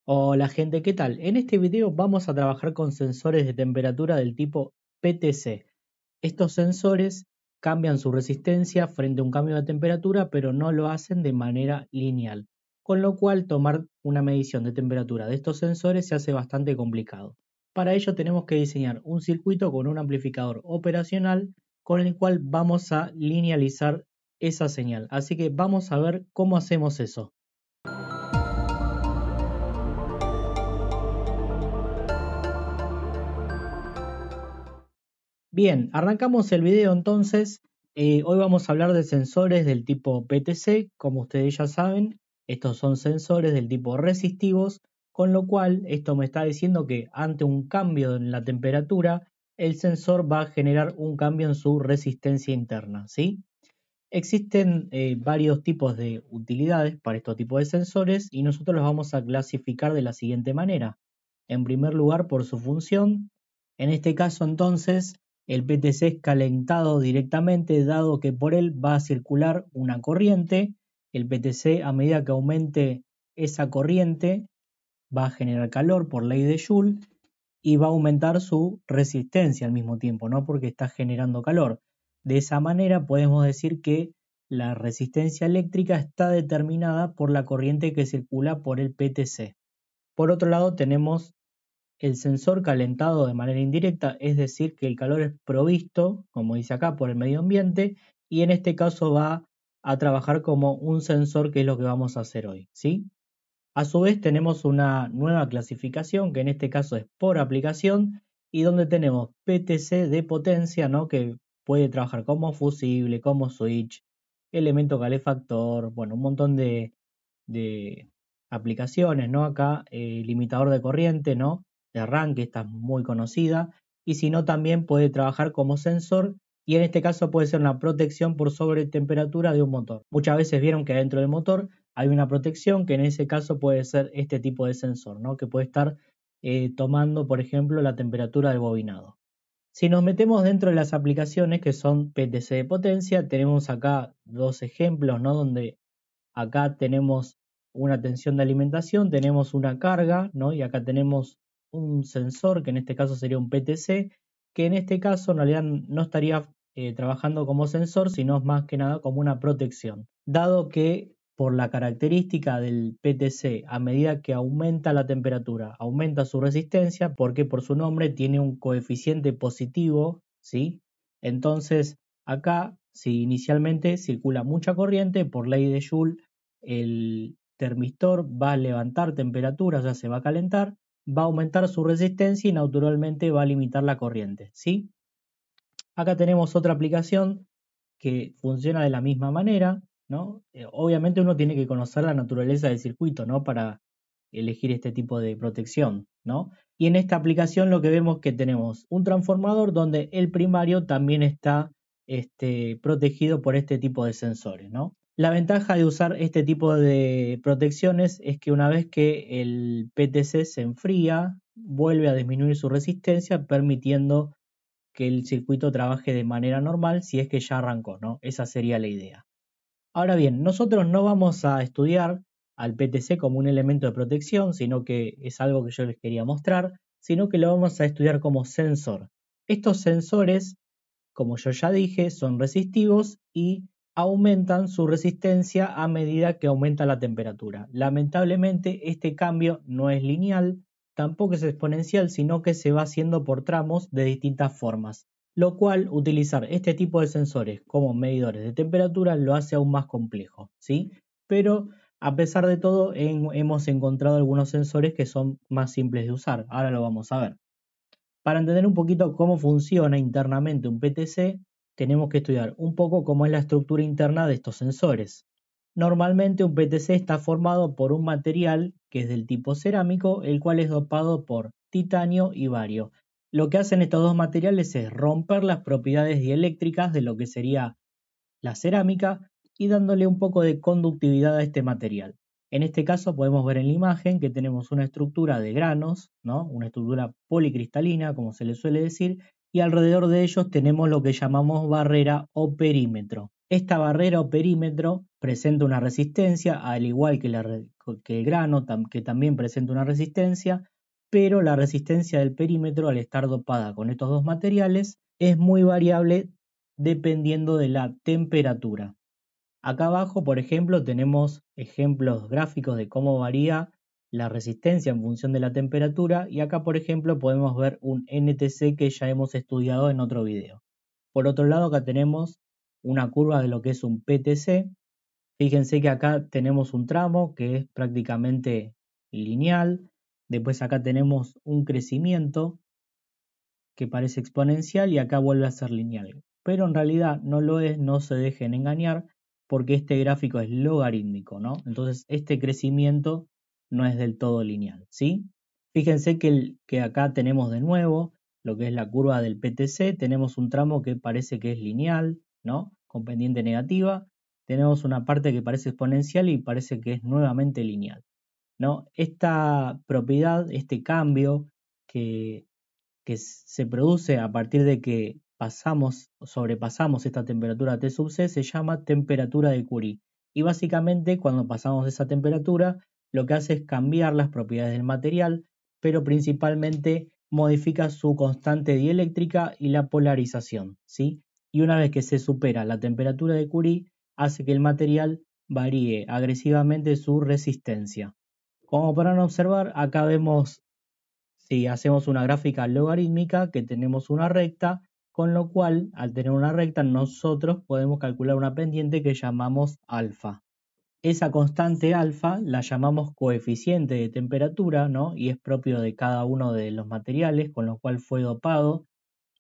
Hola gente, ¿qué tal? En este video vamos a trabajar con sensores de temperatura del tipo PTC. Estos sensores cambian su resistencia frente a un cambio de temperatura, pero no lo hacen de manera lineal, con lo cual tomar una medición de temperatura de estos sensores se hace bastante complicado. Para ello tenemos que diseñar un circuito con un amplificador operacional con el cual vamos a linealizar esa señal. Así que vamos a ver cómo hacemos eso. Bien, arrancamos el video entonces. Hoy vamos a hablar de sensores del tipo PTC. Como ustedes ya saben, estos son sensores del tipo resistivos, con lo cual esto me está diciendo que ante un cambio en la temperatura, el sensor va a generar un cambio en su resistencia interna, ¿sí? Existen varios tipos de utilidades para estos tipos de sensores y nosotros los vamos a clasificar de la siguiente manera. En primer lugar, por su función. En este caso, entonces, el PTC es calentado directamente, dado que por él va a circular una corriente. El PTC, a medida que aumente esa corriente, va a generar calor por ley de Joule y va a aumentar su resistencia al mismo tiempo, ¿no? Porque está generando calor. De esa manera podemos decir que la resistencia eléctrica está determinada por la corriente que circula por el PTC. Por otro lado, tenemos el sensor calentado de manera indirecta, es decir, que el calor es provisto, como dice acá, por el medio ambiente, y en este caso va a trabajar como un sensor, que es lo que vamos a hacer hoy, ¿sí? A su vez tenemos una nueva clasificación, que en este caso es por aplicación, y donde tenemos PTC de potencia, ¿no? Que puede trabajar como fusible, como switch, elemento calefactor, bueno, un montón de aplicaciones, ¿no? Acá, limitador de corriente, ¿no? De arranque, esta es muy conocida, y si no, también puede trabajar como sensor, y en este caso puede ser una protección por sobretemperatura de un motor. Muchas veces vieron que dentro del motor hay una protección, que en ese caso puede ser este tipo de sensor, ¿no? Que puede estar tomando, por ejemplo, la temperatura del bobinado. Si nos metemos dentro de las aplicaciones que son PTC de potencia, tenemos acá dos ejemplos, ¿no? Donde acá tenemos una tensión de alimentación, tenemos una carga, ¿no? Y acá tenemos un sensor, que en este caso sería un PTC, que en este caso en realidad no estaría trabajando como sensor, sino más que nada como una protección. Dado que por la característica del PTC, a medida que aumenta la temperatura, aumenta su resistencia, porque por su nombre tiene un coeficiente positivo, ¿sí? Entonces, acá, si inicialmente circula mucha corriente, por ley de Joule, el termistor va a levantar temperatura, ya se va a calentar, va a aumentar su resistencia y naturalmente va a limitar la corriente, ¿sí? Acá tenemos otra aplicación que funciona de la misma manera, ¿no? Obviamente uno tiene que conocer la naturaleza del circuito, ¿no? Para elegir este tipo de protección, ¿no? Y en esta aplicación lo que vemos es que tenemos un transformador donde el primario también está protegido por este tipo de sensores, ¿no? La ventaja de usar este tipo de protecciones es que una vez que el PTC se enfría, vuelve a disminuir su resistencia, permitiendo que el circuito trabaje de manera normal si es que ya arrancó, ¿no? Esa sería la idea. Ahora bien, nosotros no vamos a estudiar al PTC como un elemento de protección, sino que es algo que yo les quería mostrar, sino que lo vamos a estudiar como sensor. Estos sensores, como yo ya dije, son resistivos y aumentan su resistencia a medida que aumenta la temperatura. Lamentablemente, este cambio no es lineal, tampoco es exponencial, sino que se va haciendo por tramos de distintas formas, lo cual utilizar este tipo de sensores como medidores de temperatura lo hace aún más complejo, ¿sí? Pero a pesar de todo, hemos encontrado algunos sensores que son más simples de usar. Ahora lo vamos a ver. Para entender un poquito cómo funciona internamente un PTC, tenemos que estudiar un poco cómo es la estructura interna de estos sensores. Normalmente un PTC está formado por un material que es del tipo cerámico, el cual es dopado por titanio y bario. Lo que hacen estos dos materiales es romper las propiedades dieléctricas de lo que sería la cerámica y dándole un poco de conductividad a este material. En este caso podemos ver en la imagen que tenemos una estructura de granos, ¿no? Una estructura policristalina, como se le suele decir, y alrededor de ellos tenemos lo que llamamos barrera o perímetro. Esta barrera o perímetro presenta una resistencia, al igual que el grano, que también presenta una resistencia, pero la resistencia del perímetro, al estar dopada con estos dos materiales, es muy variable dependiendo de la temperatura. Acá abajo, por ejemplo, tenemos ejemplos gráficos de cómo varía la resistencia en función de la temperatura, y acá, por ejemplo, podemos ver un NTC que ya hemos estudiado en otro video. Por otro lado, acá tenemos una curva de lo que es un PTC. Fíjense que acá tenemos un tramo que es prácticamente lineal. Después acá tenemos un crecimiento que parece exponencial y acá vuelve a ser lineal. Pero en realidad no lo es, no se dejen engañar, porque este gráfico es logarítmico, ¿no? Entonces este crecimiento no es del todo lineal, ¿sí? Fíjense que acá tenemos de nuevo lo que es la curva del PTC, tenemos un tramo que parece que es lineal, ¿no? Con pendiente negativa, tenemos una parte que parece exponencial y parece que es nuevamente lineal, ¿no? Esta propiedad, este cambio que se produce a partir de que sobrepasamos esta temperatura T sub C, se llama temperatura de Curie. Y básicamente cuando pasamos de esa temperatura, lo que hace es cambiar las propiedades del material, pero principalmente modifica su constante dieléctrica y la polarización, ¿sí? Y una vez que se supera la temperatura de Curie, hace que el material varíe agresivamente su resistencia. Como podrán observar, acá vemos, si hacemos una gráfica logarítmica, que tenemos una recta, con lo cual al tener una recta nosotros podemos calcular una pendiente que llamamos alfa. Esa constante alfa la llamamos coeficiente de temperatura, ¿no? Y es propio de cada uno de los materiales con lo cual fue dopado,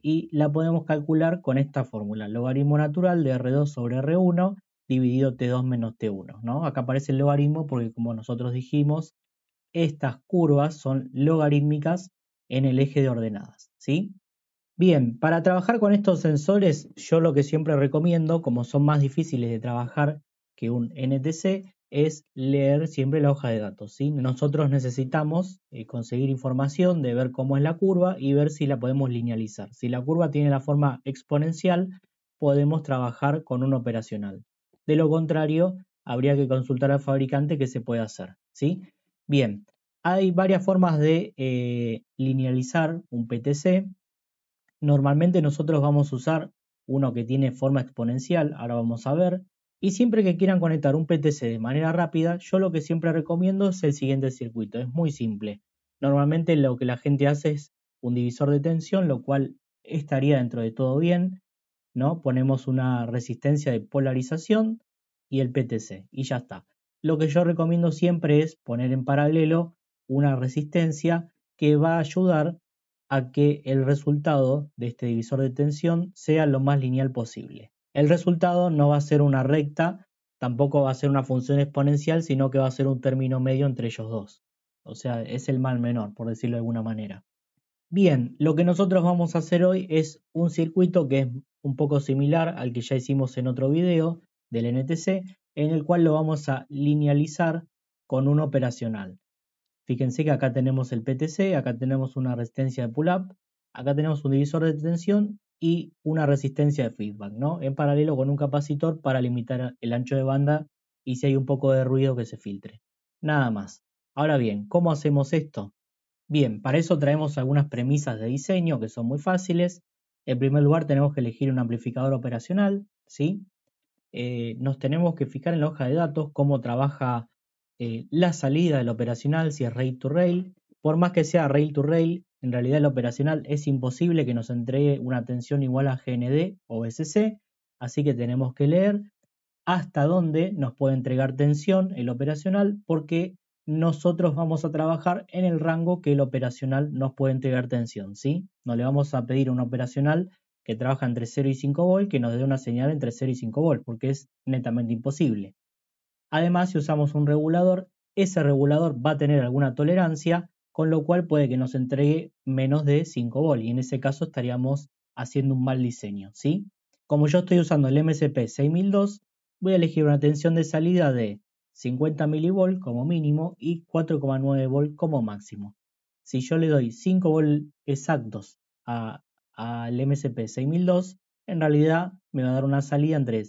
y la podemos calcular con esta fórmula: logaritmo natural de R2 sobre R1 dividido T2 menos T1, ¿no? Acá aparece el logaritmo porque, como nosotros dijimos, estas curvas son logarítmicas en el eje de ordenadas, ¿sí? Bien, para trabajar con estos sensores, yo lo que siempre recomiendo, como son más difíciles de trabajar que un NTC, es leer siempre la hoja de datos, ¿sí? Nosotros necesitamos conseguir información de ver cómo es la curva y ver si la podemos linealizar. Si la curva tiene la forma exponencial, podemos trabajar con un operacional. De lo contrario, habría que consultar al fabricante qué se puede hacer, ¿sí? Bien, hay varias formas de linealizar un PTC. Normalmente nosotros vamos a usar uno que tiene forma exponencial, ahora vamos a ver. Y siempre que quieran conectar un PTC de manera rápida, yo lo que siempre recomiendo es el siguiente circuito. Es muy simple. Normalmente lo que la gente hace es un divisor de tensión, lo cual estaría dentro de todo bien, ¿no? Ponemos una resistencia de polarización y el PTC y ya está. Lo que yo recomiendo siempre es poner en paralelo una resistencia que va a ayudar a que el resultado de este divisor de tensión sea lo más lineal posible. El resultado no va a ser una recta, tampoco va a ser una función exponencial, sino que va a ser un término medio entre ellos dos. O sea, es el mal menor, por decirlo de alguna manera. Bien, lo que nosotros vamos a hacer hoy es un circuito que es un poco similar al que ya hicimos en otro video del NTC, en el cual lo vamos a linealizar con un operacional. Fíjense que acá tenemos el PTC, acá tenemos una resistencia de pull-up, acá tenemos un divisor de tensión y una resistencia de feedback, ¿no? En paralelo con un capacitor para limitar el ancho de banda y si hay un poco de ruido que se filtre. Nada más. Ahora bien, ¿cómo hacemos esto? Bien, para eso traemos algunas premisas de diseño que son muy fáciles. En primer lugar, tenemos que elegir un amplificador operacional, ¿sí? Nos tenemos que fijar en la hoja de datos cómo trabaja la salida del operacional, si es rail to rail. Por más que sea rail to rail, en realidad el operacional es imposible que nos entregue una tensión igual a GND o BCC, así que tenemos que leer hasta dónde nos puede entregar tensión el operacional, porque nosotros vamos a trabajar en el rango que el operacional nos puede entregar tensión, ¿sí? No le vamos a pedir a un operacional que trabaja entre 0 y 5 volt que nos dé una señal entre 0 y 5 volt, porque es netamente imposible. Además, si usamos un regulador, ese regulador va a tener alguna tolerancia, con lo cual puede que nos entregue menos de 5 volt, y en ese caso estaríamos haciendo un mal diseño, ¿sí? Como yo estoy usando el MSP 6002, voy a elegir una tensión de salida de 50 mV como mínimo y 4,9 volt como máximo. Si yo le doy 5 volt exactos al MSP 6002, en realidad me va a dar una salida entre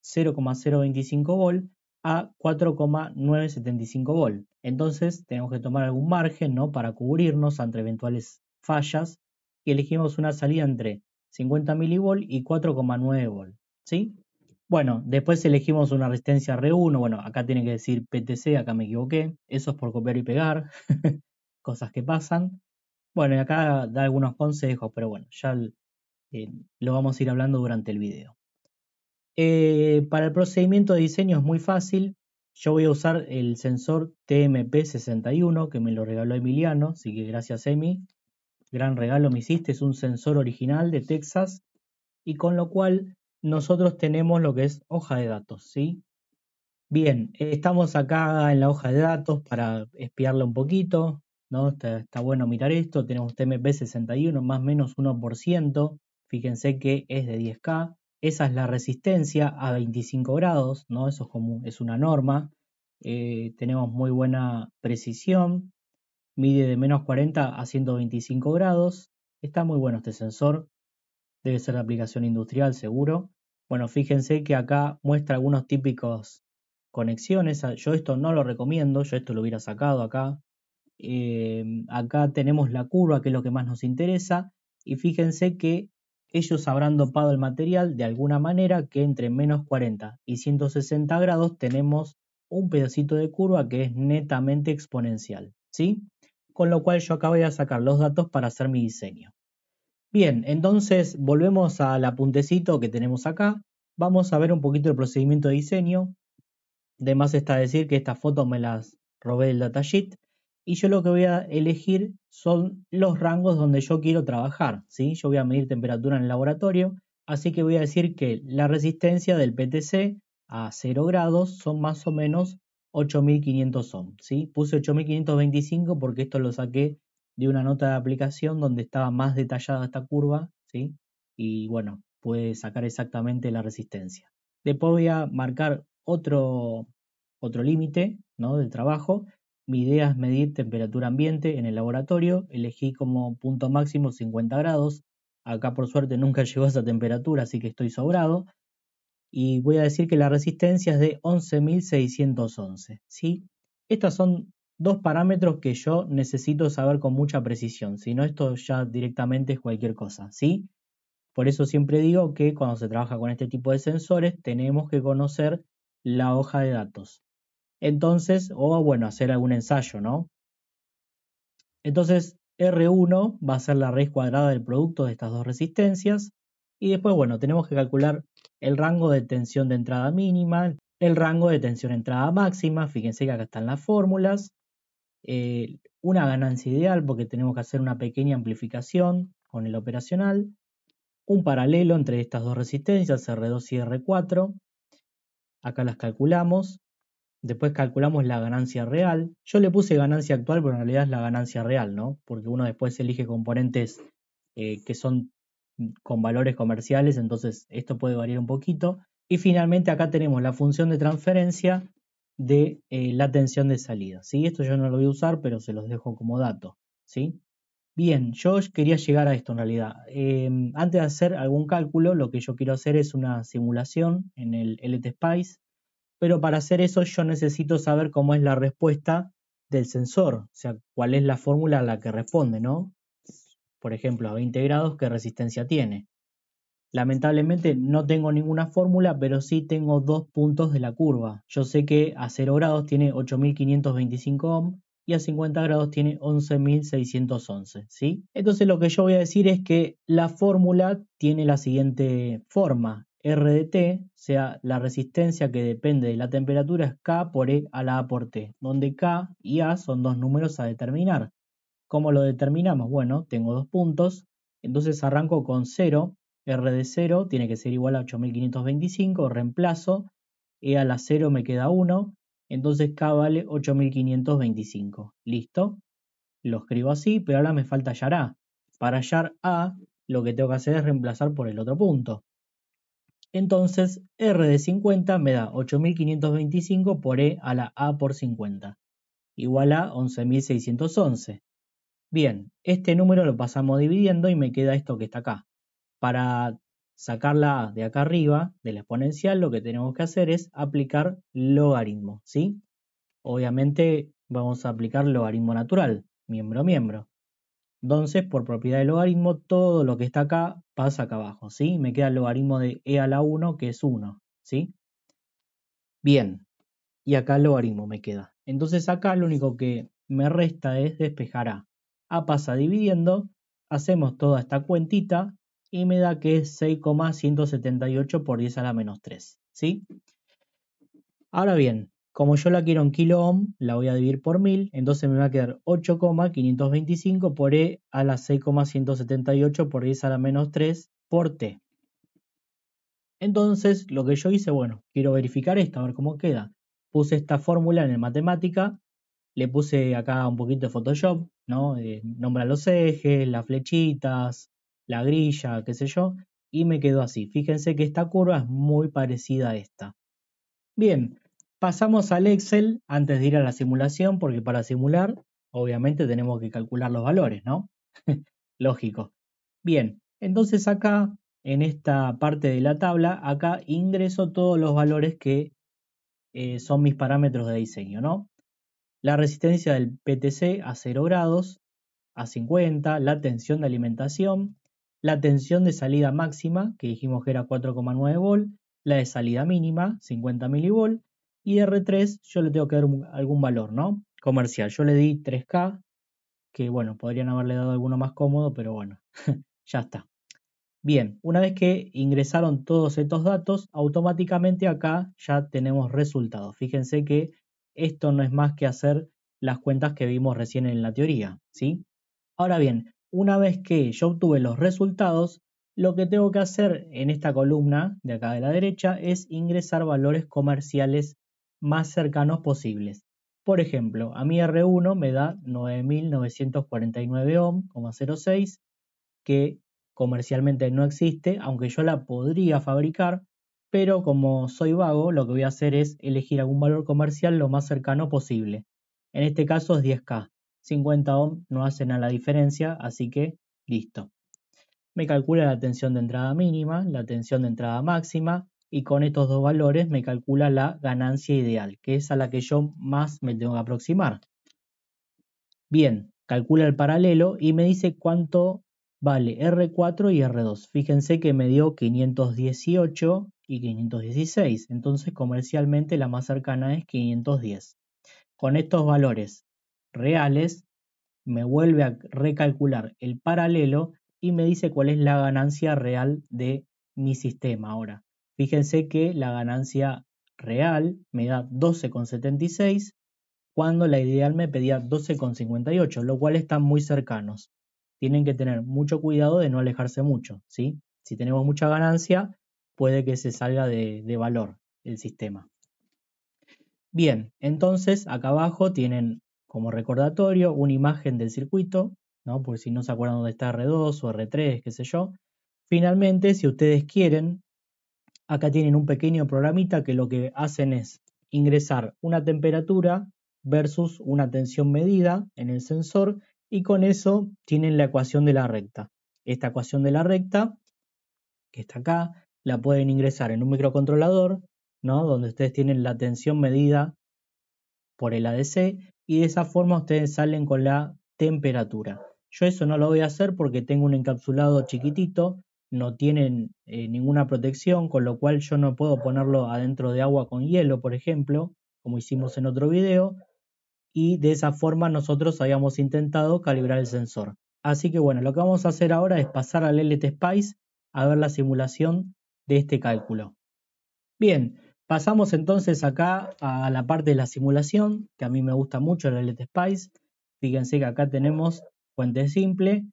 0,025 volt a 4,975 volt. Entonces tenemos que tomar algún margen, ¿no?, para cubrirnos ante eventuales fallas y elegimos una salida entre 50 mV y 4,9 volt, ¿sí? Bueno, después elegimos una resistencia R1, bueno, acá tiene que decir PTC, acá me equivoqué, eso es por copiar y pegar, cosas que pasan. Bueno, y acá da algunos consejos, pero bueno, ya lo vamos a ir hablando durante el video. Para el procedimiento de diseño es muy fácil. Yo voy a usar el sensor TMP61 que me lo regaló Emiliano, así que gracias Emi. Gran regalo me hiciste, es un sensor original de Texas y con lo cual nosotros tenemos lo que es hoja de datos, ¿sí? Bien, estamos acá en la hoja de datos para espiarla un poquito, ¿no? Está bueno mirar esto, tenemos TMP61 más o menos 1%, fíjense que es de 10K, esa es la resistencia a 25 grados, ¿no? Eso es una norma, tenemos muy buena precisión, mide de menos 40 a 125 grados, está muy bueno este sensor, debe ser de aplicación industrial seguro. Bueno, fíjense que acá muestra algunos típicos conexiones. Yo esto no lo recomiendo, yo esto lo hubiera sacado acá. Acá tenemos la curva, que es lo que más nos interesa. Y fíjense que ellos habrán dopado el material de alguna manera que entre menos 40 y 160 grados tenemos un pedacito de curva que es netamente exponencial, ¿sí? Con lo cual yo acá voy a sacar los datos para hacer mi diseño. Bien, entonces volvemos al apuntecito que tenemos acá. Vamos a ver un poquito el procedimiento de diseño. De más está decir que estas fotos me las robé del datasheet y yo lo que voy a elegir son los rangos donde yo quiero trabajar, ¿sí? Yo voy a medir temperatura en el laboratorio, así que voy a decir que la resistencia del PTC a 0 grados son más o menos 8500 ohms, ¿sí? Puse 8525 porque esto lo saqué de una nota de aplicación donde estaba más detallada esta curva, ¿sí? Y bueno, pude sacar exactamente la resistencia. Después voy a marcar otro límite, ¿no?, del trabajo. Mi idea es medir temperatura ambiente en el laboratorio. Elegí como punto máximo 50 grados. Acá por suerte nunca llegó a esa temperatura, así que estoy sobrado. Y voy a decir que la resistencia es de 11.611, ¿sí? Estos son dos parámetros que yo necesito saber con mucha precisión, si no esto ya directamente es cualquier cosa, ¿sí? Por eso siempre digo que cuando se trabaja con este tipo de sensores tenemos que conocer la hoja de datos. Entonces, o bueno, hacer algún ensayo, ¿no? Entonces, R1 va a ser la raíz cuadrada del producto de estas dos resistencias. Y después, bueno, tenemos que calcular el rango de tensión de entrada mínima, el rango de tensión de entrada máxima. Fíjense que acá están las fórmulas. Una ganancia ideal porque tenemos que hacer una pequeña amplificación con el operacional. Un paralelo entre estas dos resistencias, R2 y R4. Acá las calculamos. Después calculamos la ganancia real. Yo le puse ganancia actual, pero en realidad es la ganancia real, ¿no? Porque uno después elige componentes que son con valores comerciales, entonces esto puede variar un poquito. Y finalmente acá tenemos la función de transferencia de la tensión de salida, ¿sí? Esto yo no lo voy a usar, pero se los dejo como dato, ¿sí? Bien, yo quería llegar a esto en realidad. Antes de hacer algún cálculo, lo que yo quiero hacer es una simulación en el LTSpice, pero para hacer eso yo necesito saber cómo es la respuesta del sensor, o sea, cuál es la fórmula a la que responde, ¿no? Por ejemplo, a 20 grados, ¿qué resistencia tiene? Lamentablemente no tengo ninguna fórmula, pero sí tengo dos puntos de la curva. Yo sé que a 0 grados tiene 8525 ohm y a 50 grados tiene 11.611, ¿sí? Entonces lo que yo voy a decir es que la fórmula tiene la siguiente forma. R de T, o sea, la resistencia que depende de la temperatura es K por E a la A por T, donde K y A son dos números a determinar. ¿Cómo lo determinamos? Bueno, tengo dos puntos, entonces arranco con 0, R de 0 tiene que ser igual a 8525, reemplazo, E a la 0 me queda 1, entonces K vale 8525. ¿Listo? Lo escribo así, pero ahora me falta hallar A. Para hallar A, lo que tengo que hacer es reemplazar por el otro punto. Entonces, R de 50 me da 8525 por E a la A por 50, igual a 11.611. Bien, este número lo pasamos dividiendo y me queda esto que está acá. Para sacar la a de acá arriba, de la exponencial, lo que tenemos que hacer es aplicar logaritmo, ¿sí? Obviamente vamos a aplicar logaritmo natural, miembro a miembro. Entonces, por propiedad de logaritmo, todo lo que está acá pasa acá abajo, ¿sí? Me queda el logaritmo de e a la 1, que es 1, ¿sí? Bien, y acá el logaritmo me queda. Entonces acá lo único que me resta es despejar a. A pasa dividiendo, hacemos toda esta cuentita y me da que es 6,178 por 10 a la menos 3, ¿sí? Ahora bien, como yo la quiero en kilo ohm, la voy a dividir por 1000, entonces me va a quedar 8,525 por e a la 6,178 por 10 a la menos 3 por t. Entonces, lo que yo hice, bueno, quiero verificar esto, a ver cómo queda. Puse esta fórmula en el matemática, le puse acá un poquito de Photoshop, ¿no? Nombra los ejes, las flechitas, la grilla, qué sé yo, y me quedó así. Fíjense que esta curva es muy parecida a esta. Bien, pasamos al Excel antes de ir a la simulación, porque para simular, obviamente tenemos que calcular los valores, ¿no? Lógico. Bien, entonces acá, en esta parte de la tabla, acá ingreso todos los valores que son mis parámetros de diseño, ¿no? La resistencia del PTC a 0 grados, a 50, la tensión de alimentación, la tensión de salida máxima, que dijimos que era 4,9 volt, la de salida mínima, 50 milivolt, y R3 yo le tengo que dar algún valor, ¿no? Comercial, yo le di 3K, que bueno, podrían haberle dado alguno más cómodo, pero bueno, ya está. Bien, una vez que ingresaron todos estos datos, automáticamente acá ya tenemos resultados. Fíjense que esto no es más que hacer las cuentas que vimos recién en la teoría, ¿sí? Ahora bien, una vez que yo obtuve los resultados, lo que tengo que hacer en esta columna de acá de la derecha es ingresar valores comerciales más cercanos posibles. Por ejemplo, a mi R1 me da 9949 ohm,06, que comercialmente no existe, aunque yo la podría fabricar, pero como soy vago, lo que voy a hacer es elegir algún valor comercial lo más cercano posible. En este caso es 10K. 50 ohm no hacen a la diferencia, así que listo. Me calcula la tensión de entrada mínima, la tensión de entrada máxima, y con estos dos valores me calcula la ganancia ideal, que es a la que yo más me tengo que aproximar. Bien, calcula el paralelo y me dice cuánto vale R4 y R2. Fíjense que me dio 518 y 516, entonces comercialmente la más cercana es 510. Con estos valores reales me vuelve a recalcular el paralelo y me dice cuál es la ganancia real de mi sistema ahora. Fíjense que la ganancia real me da 12,76 cuando la ideal me pedía 12,58, lo cual están muy cercanos. Tienen que tener mucho cuidado de no alejarse mucho, ¿sí? Si tenemos mucha ganancia, puede que se salga de valor el sistema. Bien, entonces acá abajo tienen como recordatorio una imagen del circuito, ¿no? Por si no se acuerdan dónde está R2 o R3, qué sé yo. Finalmente, si ustedes quieren, acá tienen un pequeño programita que lo que hacen es ingresar una temperatura versus una tensión medida en el sensor y con eso tienen la ecuación de la recta. Esta ecuación de la recta, que está acá, la pueden ingresar en un microcontrolador, ¿no? Donde ustedes tienen la tensión medida por el ADC y de esa forma ustedes salen con la temperatura. Yo eso no lo voy a hacer porque tengo un encapsulado chiquitito, no tienen ninguna protección, con lo cual yo no puedo ponerlo adentro de agua con hielo, por ejemplo, como hicimos en otro video, y de esa forma nosotros habíamos intentado calibrar el sensor. Así que bueno, lo que vamos a hacer ahora es pasar al LT Spice a ver la simulación de este cálculo. Bien, pasamos entonces acá a la parte de la simulación, que a mí me gusta mucho el LT Spice. Fíjense que acá tenemos fuente simple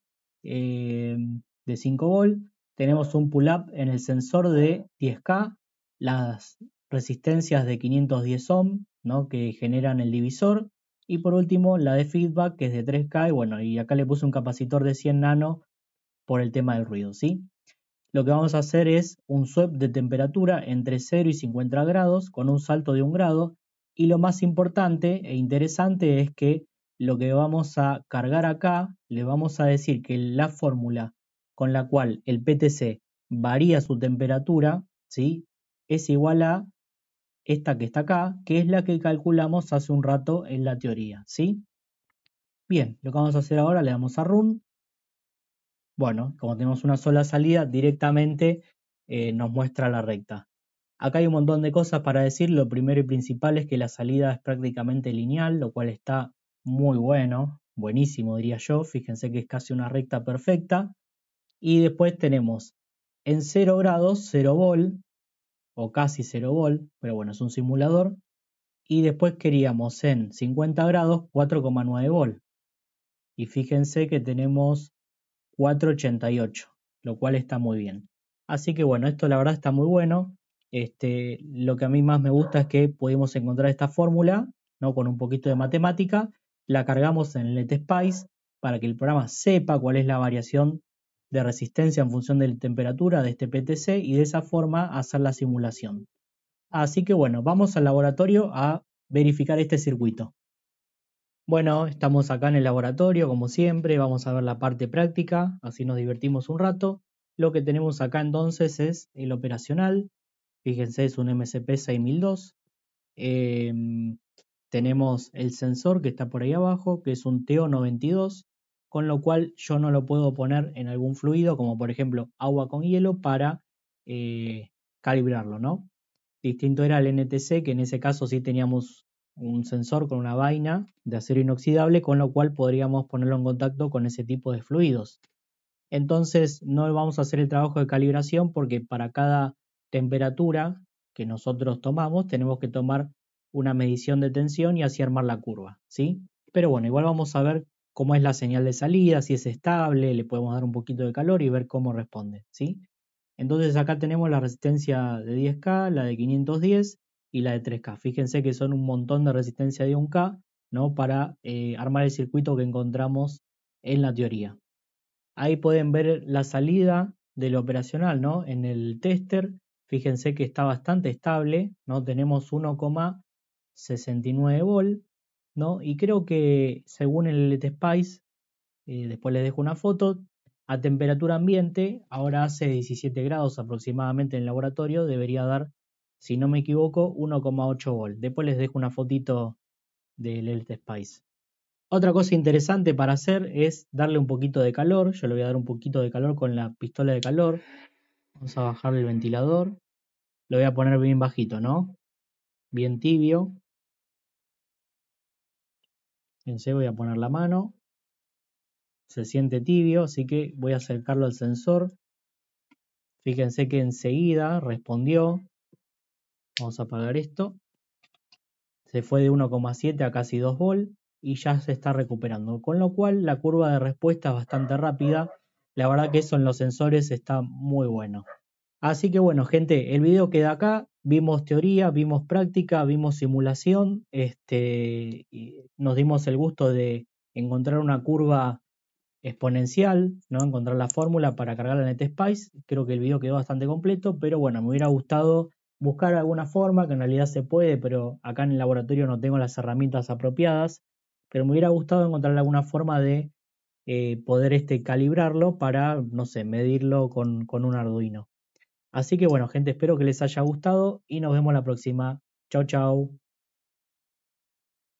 de 5 volt, tenemos un pull-up en el sensor de 10K, las resistencias de 510 ohm, ¿no? Que generan el divisor, y por último la de feedback, que es de 3K, y bueno, y acá le puse un capacitor de 100 nano por el tema del ruido, ¿sí? Lo que vamos a hacer es un swap de temperatura entre 0 y 50 grados con un salto de 1 grado, y lo más importante e interesante es que lo que vamos a cargar acá, le vamos a decir que la fórmula con la cual el PTC varía su temperatura, ¿sí? Es igual a esta que está acá, que es la que calculamos hace un rato en la teoría, ¿sí? Bien, lo que vamos a hacer ahora, le damos a Run. Bueno, como tenemos una sola salida, directamente nos muestra la recta. Acá hay un montón de cosas para decir. Lo primero y principal es que la salida es prácticamente lineal, lo cual está muy bueno, buenísimo diría yo. Fíjense que es casi una recta perfecta. Y después tenemos en 0 grados 0 volt, o casi 0 volt, pero bueno, es un simulador. Y después queríamos en 50 grados 4,9 volt. Y fíjense que tenemos 4,88, lo cual está muy bien. Así que bueno, esto la verdad está muy bueno. Lo que a mí más me gusta es que pudimos encontrar esta fórmula, ¿no? Con un poquito de matemática, la cargamos en el NetSpice para que el programa sepa cuál es la variación de resistencia en función de la temperatura de este PTC y de esa forma hacer la simulación. Así que bueno, vamos al laboratorio a verificar este circuito. Bueno, estamos acá en el laboratorio, como siempre, vamos a ver la parte práctica, así nos divertimos un rato. Lo que tenemos acá entonces es el operacional, fíjense, es un MSP 6002. Tenemos el sensor que está por ahí abajo, que es un TO92, con lo cual yo no lo puedo poner en algún fluido, como por ejemplo agua con hielo, para calibrarlo, ¿no? Distinto era el NTC, que en ese caso sí teníamos un sensor con una vaina de acero inoxidable, con lo cual podríamos ponerlo en contacto con ese tipo de fluidos. Entonces no vamos a hacer el trabajo de calibración porque para cada temperatura que nosotros tomamos tenemos que tomar una medición de tensión y así armar la curva, ¿sí? Pero bueno, igual vamos a ver cómo es la señal de salida, si es estable, le podemos dar un poquito de calor y ver cómo responde, ¿sí? Entonces acá tenemos la resistencia de 10K, la de 510 y la de 3K. Fíjense que son un montón de resistencia de 1K, ¿no? Para armar el circuito que encontramos en la teoría. Ahí pueden ver la salida del operacional, ¿no? En el tester, fíjense que está bastante estable, ¿no? Tenemos 1,69 volt, ¿no? Y creo que según el LTSpice, después les dejo una foto, a temperatura ambiente, ahora hace 17 grados aproximadamente en el laboratorio, debería dar, si no me equivoco, 1,8 volt. Después les dejo una fotito del LTSpice. Otra cosa interesante para hacer es darle un poquito de calor. Yo le voy a dar un poquito de calor con la pistola de calor. Vamos a bajar el ventilador. Lo voy a poner bien bajito, ¿no? Bien tibio. Fíjense, voy a poner la mano. Se siente tibio, así que voy a acercarlo al sensor. Fíjense que enseguida respondió. Vamos a apagar esto. Se fue de 1,7 a casi 2 volt y ya se está recuperando. Con lo cual la curva de respuesta es bastante rápida. La verdad que eso en los sensores está muy bueno. Así que bueno, gente, el video queda acá. Vimos teoría, vimos práctica, vimos simulación. Y nos dimos el gusto de encontrar una curva exponencial, ¿no? Encontrar la fórmula para cargar la NetSpice. Creo que el video quedó bastante completo, pero bueno, me hubiera gustado buscar alguna forma, que en realidad se puede, pero acá en el laboratorio no tengo las herramientas apropiadas. Pero me hubiera gustado encontrar alguna forma de poder calibrarlo para, no sé, medirlo con un Arduino. Así que bueno, gente, espero que les haya gustado y nos vemos la próxima. Chau, chau.